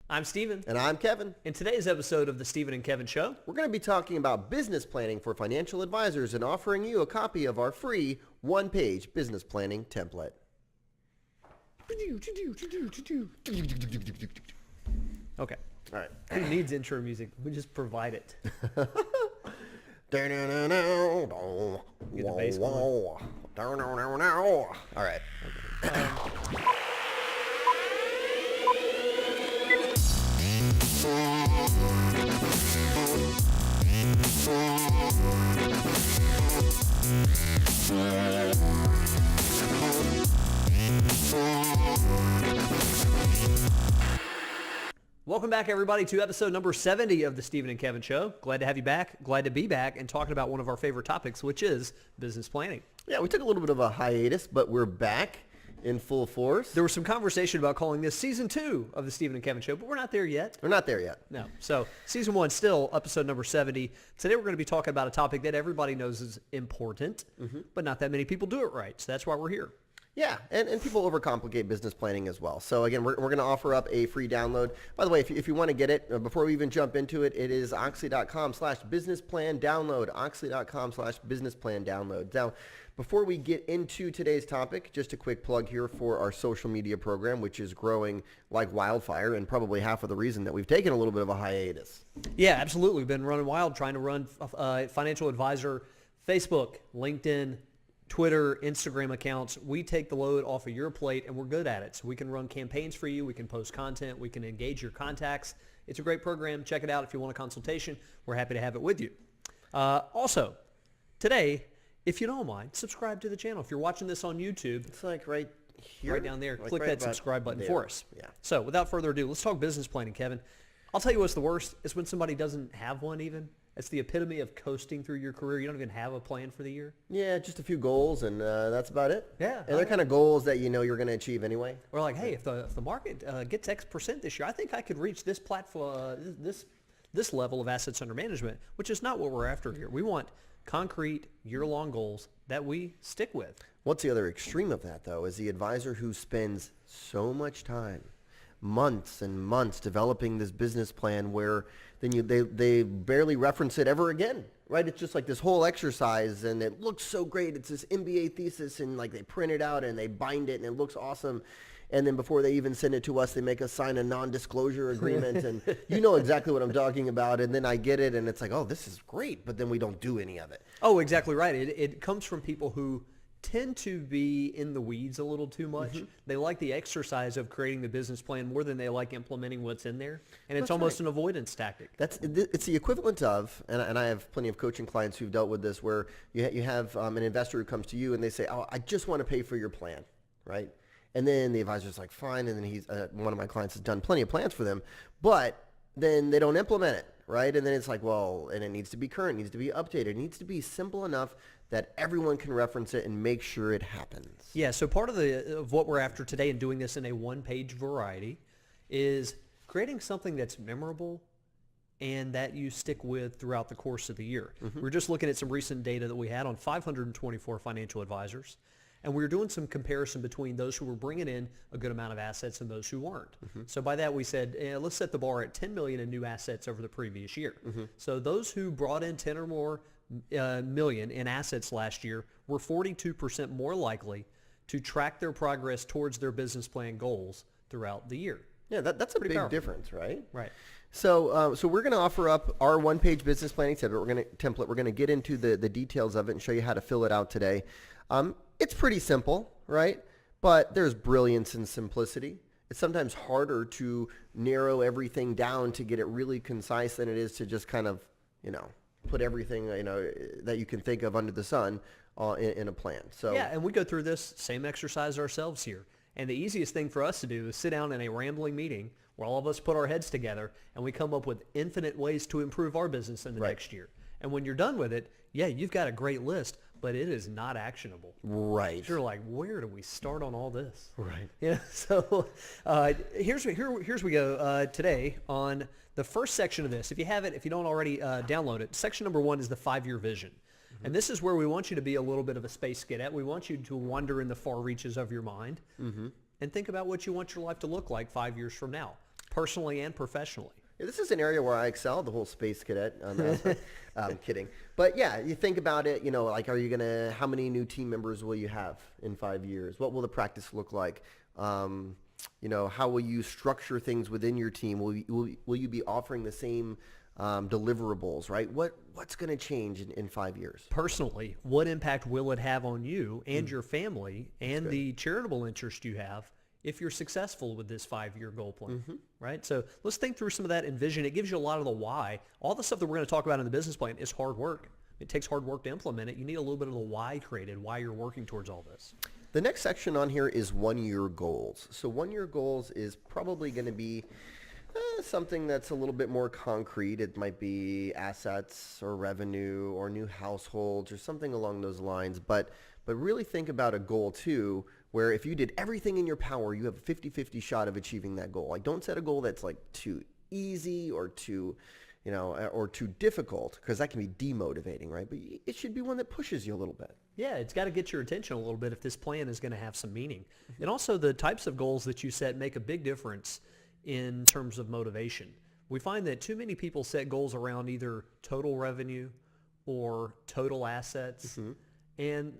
I'm Steven. And I'm Kevin. In today's episode of the Steven and Kevin Show, We're going to be talking about business planning for financial advisors and offering you a copy of our free one-page business planning template. okay. All right. Who needs intro music? We just provide it. Get the bass going. All right. Welcome back, everybody, to episode number 70 of the Steven and Kevin Show. Glad to have you back. Glad to be back and talking about one of our favorite topics, which is business planning. Yeah, we took a little bit of a hiatus, but we're back in full force. There was some conversation about calling this season 2 of the Steven and Kevin Show, but we're not there yet. We're not there yet. No. So season 1, still episode number 70. Today we're going to be talking about a topic that everybody knows is important, but not that many people do it right. So that's why we're here. Yeah, and people overcomplicate business planning as well. So again, we're going to offer up a free download. By the way, if you want to get it, before we even jump into it, it is oxley.com/businessplan-download, oxley.com/businessplan-download. Now, before we get into today's topic, just a quick plug here for our social media program, which is growing like wildfire and probably half of the reason that we've taken a little bit of a hiatus. Yeah, absolutely. We've been running wild trying to run financial advisor, Facebook, LinkedIn, Twitter, Instagram accounts. We take the load off of your plate and we're good at it. So we can run campaigns for you. We can post content. We can engage your contacts. It's a great program. Check it out if you want a consultation. We're happy to have it with you. Also, today, if you don't mind, subscribe to the channel. If you're watching this on YouTube, It's like right here. right down there, Like click right that about subscribe button there. for us. Yeah. So without further ado, let's talk business planning, Kevin. I'll tell you what's the worst is when somebody doesn't have one even. It's the epitome of coasting through your career. You don't even have a plan for the year. Yeah, just a few goals, and that's about it. Yeah. And they're kind of goals that you know you're going to achieve anyway. Or like, hey, if the market gets X% this year, I think I could reach this platform, this level of assets under management, which is not what we're after here. We want concrete year-long goals that we stick with. What's the other extreme of that, though, is the advisor who spends so much time, months and months, developing this business plan where then they barely reference it ever again, right? It's just like this whole exercise, and it looks so great. It's this MBA thesis, and like they print it out and they bind it, and it looks awesome. And then before they even send it to us, they make us sign a non-disclosure agreement, and you know exactly what I'm talking about. And then I get it, and it's like, oh, this is great, but then we don't do any of it. Oh, exactly right. It comes from people who tend to be in the weeds a little too much. They like the exercise of creating the business plan more than they like implementing what's in there. And it's That's almost right. an avoidance tactic. It's the equivalent of, and I have plenty of coaching clients who've dealt with this, where you have an investor who comes to you and they say, oh, I just want to pay for your plan, right? And then the advisor's like, fine. And then one of my clients has done plenty of plans for them, but then they don't implement it, right? And then it's like, well, and it needs to be current, needs to be updated, it needs to be simple enough that everyone can reference it and make sure it happens. Yeah, so part of what we're after today and doing this in a one-page variety is creating something that's memorable and that you stick with throughout the course of the year. We're just looking at some recent data that we had on 524 financial advisors, and we were doing some comparison between those who were bringing in a good amount of assets and those who weren't. So by that we said, let's set the bar at 10 million in new assets over the previous year. So those who brought in 10 or more million in assets last year were 42% more likely to track their progress towards their business plan goals throughout the year. Yeah, that's a big powerful difference, right? Right. So we're going to offer up our one-page business planning template. We're going to get into the details of it and show you how to fill it out today. It's pretty simple, right? But there's brilliance in simplicity. It's sometimes harder to narrow everything down to get it really concise than it is to just kind of, put everything, that you can think of under the sun in a plan. So Yeah, and we go through this same exercise ourselves here. And the easiest thing for us to do is sit down in a rambling meeting where all of us put our heads together and we come up with infinite ways to improve our business in the next year. And when you're done with it, yeah, you've got a great list, but it is not actionable. Right. You're like, where do we start on all this? Right. Yeah. So here's we go today on the first section of this. If you have it, if you don't already download it, section number 1 is the 5-year vision. And this is where we want you to be a little bit of a space cadet. We want you to wander in the far reaches of your mind and think about what you want your life to look like 5 years from now. personally and professionally. Yeah, this is an area where I excel, the whole space cadet aspect. I'm kidding. But yeah, you think about it, like, how many new team members will you have in 5 years? What will the practice look like? How will you structure things within your team? Will you be offering the same deliverables, right? What's going to change in 5 years? Personally, what impact will it have on you and your family and the charitable interest you have if you're successful with this 5-year goal plan, right? So let's think through some of that and vision. It gives you a lot of the why. All the stuff that we're going to talk about in the business plan is hard work. It takes hard work to implement it. You need a little bit of the why created, why you're working towards all this. The next section on here is 1-year goals. So 1-year goals is probably going to be something that's a little bit more concrete. It might be assets or revenue or new households or something along those lines. But really think about a goal too, where if you did everything in your power, you have a 50-50 shot of achieving that goal. Like, don't set a goal that's like too easy or too difficult, because that can be demotivating, right? But it should be one that pushes you a little bit. Yeah, it's got to get your attention a little bit if this plan is going to have some meaning. And also the types of goals that you set make a big difference in terms of motivation. We find that too many people set goals around either total revenue or total assets, and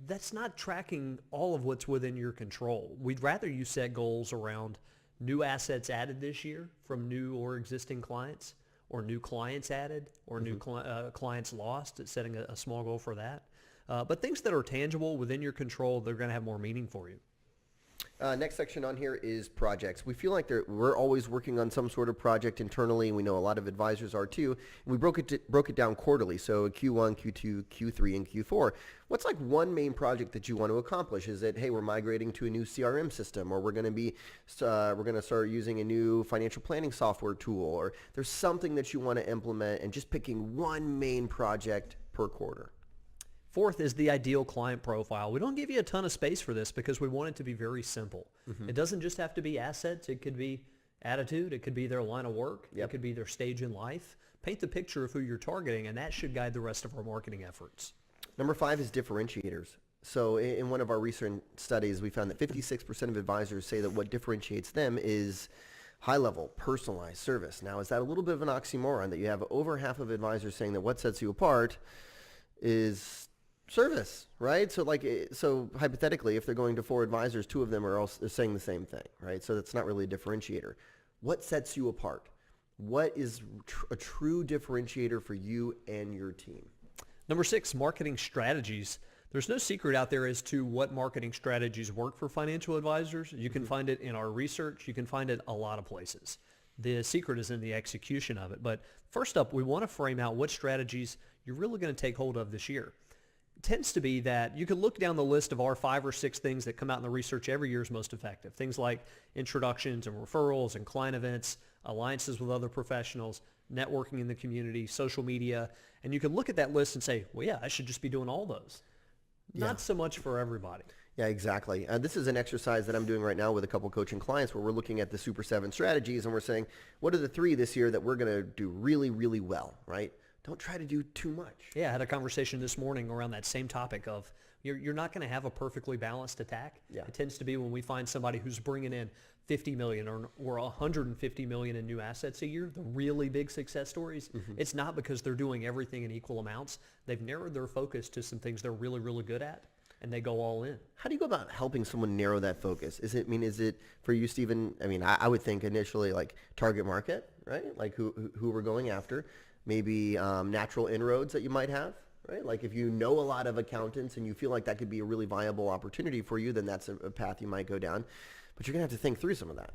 that's not tracking all of what's within your control. We'd rather you set goals around new assets added this year from new or existing clients, or new clients added, or new clients lost, setting a small goal for that. But things that are tangible within your control, they're going to have more meaning for you. Next section on here is projects. We feel like we're always working on some sort of project internally, and we know a lot of advisors are too. And we broke it down quarterly, so Q1, Q2, Q3, and Q4. What's like one main project that you want to accomplish? Is it, hey, we're migrating to a new CRM system, or we're going to start using a new financial planning software tool, or there's something that you want to implement, and just picking one main project per quarter. Fourth is the ideal client profile. We don't give you a ton of space for this because we want it to be very simple. It doesn't just have to be assets. It could be attitude. It could be their line of work. It could be their stage in life. Paint the picture of who you're targeting, and that should guide the rest of our marketing efforts. Number 5 is differentiators. So in one of our recent studies, we found that 56% of advisors say that what differentiates them is high-level, personalized service. Now, is that a little bit of an oxymoron that you have over half of advisors saying that what sets you apart is service, right? So hypothetically, if they're going to 4 advisors, 2 of them are saying the same thing, right? So that's not really a differentiator. What sets you apart? What is a true differentiator for you and your team? Number 6, marketing strategies. There's no secret out there as to what marketing strategies work for financial advisors. You can find it in our research. You can find it a lot of places. The secret is in the execution of it. But first up, we want to frame out what strategies you're really going to take hold of this year. Tends to be that you can look down the list of our 5 or 6 things that come out in the research every year is most effective. Things like introductions and referrals and client events, alliances with other professionals, networking in the community, social media. And you can look at that list and say, well, yeah, I should just be doing all those. Not so much for everybody. Yeah, exactly. This is an exercise that I'm doing right now with a couple coaching clients where we're looking at the Super 7 strategies and we're saying, what are the 3 this year that we're going to do really, really well, right? Don't try to do too much. Yeah, I had a conversation this morning around that same topic of you're not going to have a perfectly balanced attack. Yeah. It tends to be when we find somebody who's bringing in 50 million or 150 million in new assets a year, the really big success stories. It's not because they're doing everything in equal amounts. They've narrowed their focus to some things they're really, really good at, and they go all in. How do you go about helping someone narrow that focus? Is it for you, Stephen? I would think initially like target market, right? Like who we're going after. Maybe natural inroads that you might have, right? Like if you know a lot of accountants and you feel like that could be a really viable opportunity for you, then that's a path you might go down. But you're going to have to think through some of that.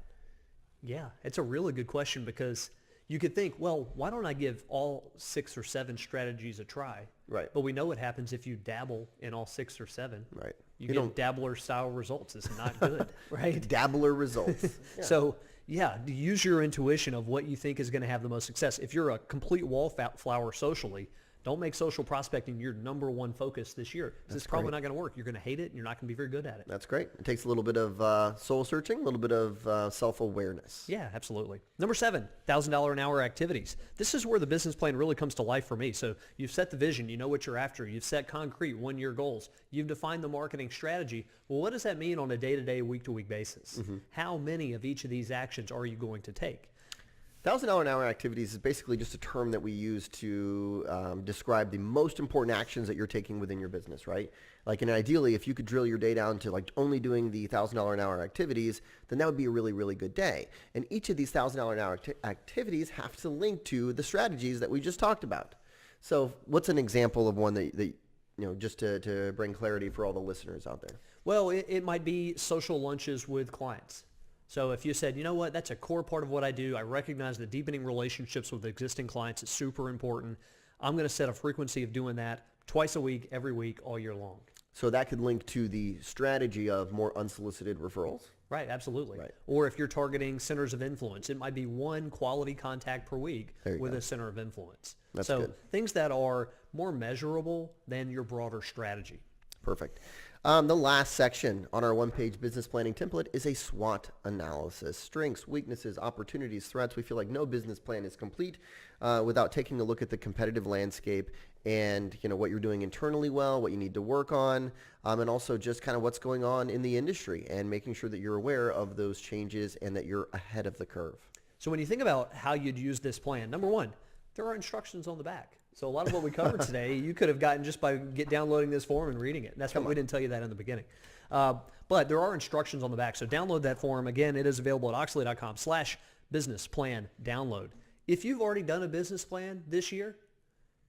Yeah, it's a really good question because you could think, well, why don't I give all 6 or 7 strategies a try? Right. But we know what happens if you dabble in all 6 or 7. Right. You get dabbler-style results. It's not good, right? Dabbler results. Yeah. So, use your intuition of what you think is going to have the most success. If you're a complete wallflower socially, Don't make social prospecting your number one focus this year. It's probably not going to work. You're going to hate it, and you're not going to be very good at it. That's great. It takes a little bit of soul searching, a little bit of self-awareness. Yeah, absolutely. Number 7, $1,000 an hour activities. This is where the business plan really comes to life for me. So you've set the vision. You know what you're after. You've set concrete one-year goals. You've defined the marketing strategy. Well, what does that mean on a day-to-day, week-to-week basis? How many of each of these actions are you going to take? $1,000 an hour activities is basically just a term that we use to describe the most important actions that you're taking within your business, right? Like, and ideally, if you could drill your day down to like only doing the $1,000 an hour activities, then that would be a really, really good day. And each of these $1,000 an hour activities have to link to the strategies that we just talked about. So what's an example of one that just to bring clarity for all the listeners out there? Well, it might be social lunches with clients. So if you said, you know what, that's a core part of what I do. I recognize that deepening relationships with existing clients is super important. I'm going to set a frequency of doing that twice a week, every week, all year long. So that could link to the strategy of more unsolicited referrals. Right, absolutely. Right. Or if you're targeting centers of influence, it might be one quality contact per week with a center of influence. That's so good. Things that are more measurable than your broader strategy. Perfect. The last section on our one-page business planning template is a SWOT analysis. Strengths, weaknesses, opportunities, threats. We feel like no business plan is complete without taking a look at the competitive landscape and what you're doing internally well, what you need to work on, and also just kind of what's going on in the industry and making sure that you're aware of those changes and that you're ahead of the curve. So when you think about how you'd use this plan, number one, there are instructions on the back. So a lot of what we covered today, you could have gotten just by downloading this form and reading it. That's why we didn't tell you that in the beginning. But there are instructions on the back. So download that form. Again, it is available at oxley.com/businessplan-download. If you've already done a business plan this year,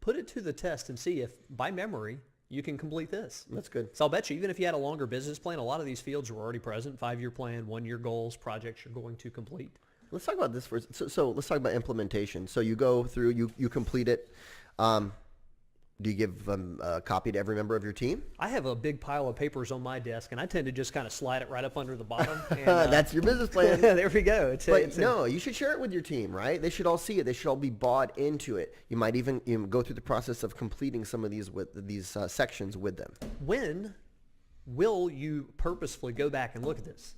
put it to the test and see if, by memory, you can complete this. That's good. So I'll bet you, even if you had a longer business plan, a lot of these fields were already present. 5-year plan, 1-year goals, projects you're going to complete. Let's talk about this first. So let's talk about implementation. So you go through, you complete it. Do you give a copy to every member of your team? I have a big pile of papers on my desk, and I tend to just kind of slide it right up under the bottom. And, That's your business plan. there we go. You should share it with your team, right? They should all see it. They should all be bought into it. You might even go through the process of completing some of these sections with them. When will you purposefully go back and look at this?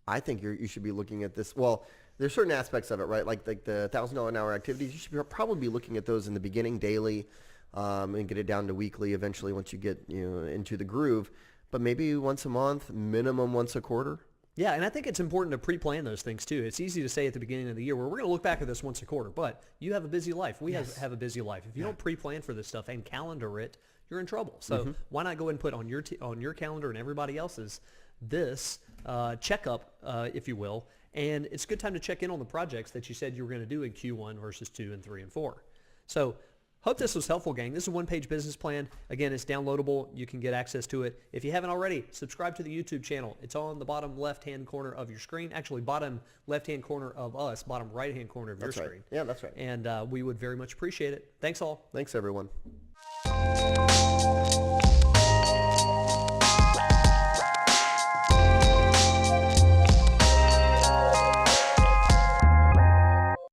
I think you should be looking at this. Well, there's certain aspects of it, right? Like the $1,000 an hour activities. You should probably be looking at those in the beginning, daily, and get it down to weekly. Eventually, once you get into the groove, but maybe once a month, minimum once a quarter. Yeah, and I think it's important to pre-plan those things too. It's easy to say at the beginning of the year, well, we're going to look back at this once a quarter, but you have a busy life. We have a busy life. If you don't pre-plan for this stuff and calendar it, you're in trouble. So why not go ahead and put on your calendar and everybody else's this checkup, if you will, and it's a good time to check in on the projects that you said you were going to do in Q1 versus 2 and 3 and 4. So hope this was helpful, gang. This is a one-page business plan. Again, it's downloadable. You can get access to it. If you haven't already, subscribe to the YouTube channel. It's on the bottom left-hand corner of your screen. Actually, bottom left-hand corner of us, bottom right-hand corner of your screen. Yeah, that's right. And we would very much appreciate it. Thanks all. Thanks, everyone.